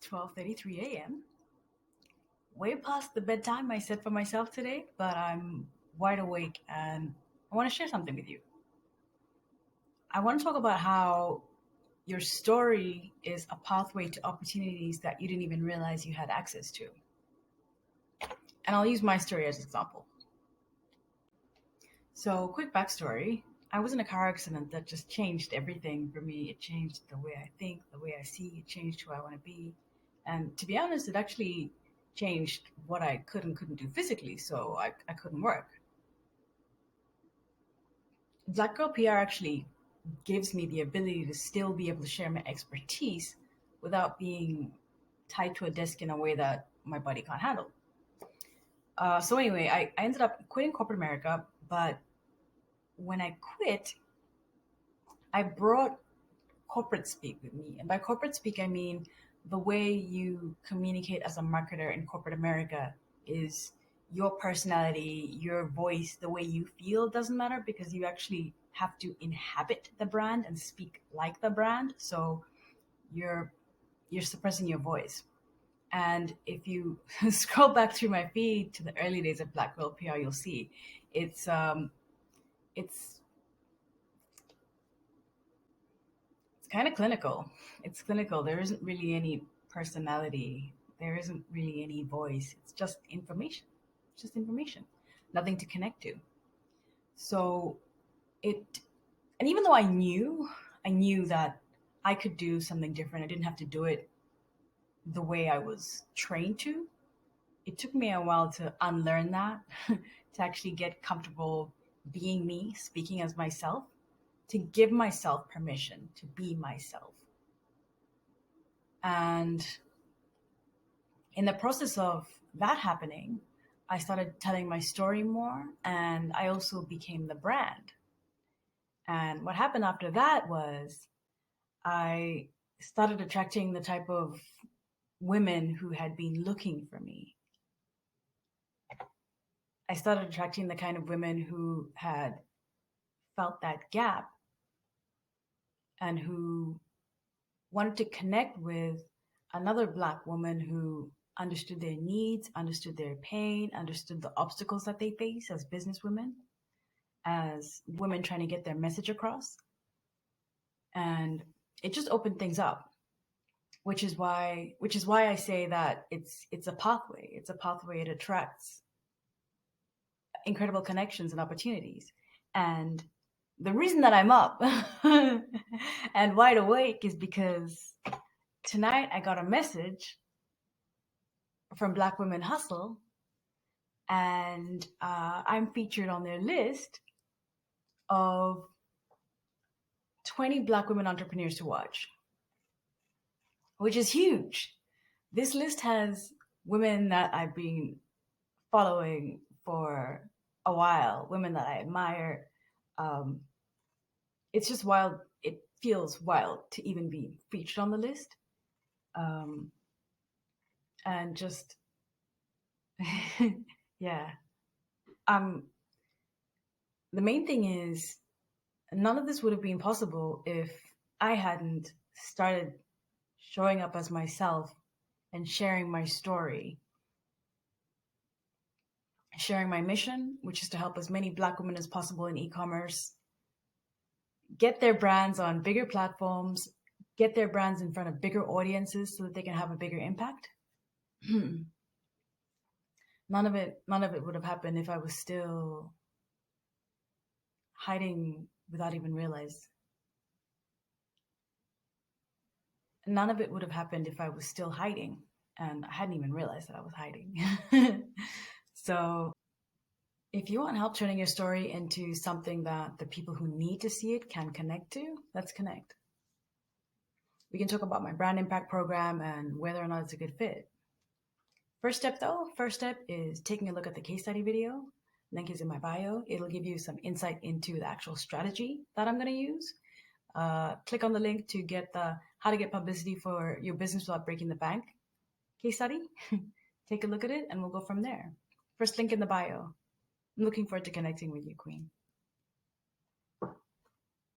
12:33 a.m. Way past the bedtime I set for myself today, but I'm wide awake and I want to share something with you. I want to talk about how your story is a pathway to opportunities that you didn't even realize you had access to. And I'll use my story as an example. So, quick backstory. I was in a car accident that just changed everything for me. It changed the way I think, the way I see, it changed who I want to be. And to be honest, it actually changed what I could and couldn't do physically, so I couldn't work. Black Girl PR actually gives me the ability to still be able to share my expertise without being tied to a desk in a way that my body can't handle. So anyway, I ended up quitting corporate America, but when I quit, I brought corporate speak with me. And by corporate speak, I mean the way you communicate as a marketer in corporate America is your personality, your voice, the way you feel doesn't matter because you actually have to inhabit the brand and speak like the brand. So you're suppressing your voice. And if you scroll back through my feed to the early days of Black Girl PR, you'll see it's kind of clinical. It's clinical. There isn't really any personality. There isn't really any voice. It's just information. It's just information. Nothing to connect to. So it, and even though I knew that I could do something different. I didn't have to do it the way I was trained to. It took me a while to unlearn that, to actually get comfortable being me, speaking as myself, to give myself permission to be myself. And in the process of that happening, I started telling my story more and I also became the brand. And what happened after that was I started attracting the type of women who had been looking for me. I started attracting the kind of women who had felt that gap and who wanted to connect with another Black woman who understood their needs, understood their pain, understood the obstacles that they face as businesswomen, as women trying to get their message across. And it just opened things up, which is why I say that it's a pathway. It's a pathway. It attracts incredible connections and opportunities. And the reason that I'm up and wide awake is because tonight I got a message from Black Women Hustle, and I'm featured on their list of 20 Black women entrepreneurs to watch, which is huge. This list has women that I've been following for a while, women that I admire. Um, it's just wild. It feels wild to even be featured on the list. Um, and just, yeah. The main thing is, none of this would have been possible if I hadn't started showing up as myself and sharing my story, sharing my mission, which is to help as many Black women as possible in e-commerce get their brands on bigger platforms, get their brands in front of bigger audiences so that they can have a bigger impact. none of it would have happened if I was still hiding without even realize. None of it would have happened if I was still hiding and I hadn't even realized that I was hiding. So if you want help turning your story into something that the people who need to see it can connect to, let's connect. We can talk about my brand impact program and whether or not it's a good fit. First step is taking a look at the case study video. Link is in my bio. It'll give you some insight into the actual strategy that I'm going to use. Click on the link to get the how to get publicity for your business without breaking the bank case study. Take a look at it and we'll go from there. First link in the bio. I'm looking forward to connecting with you, Queen.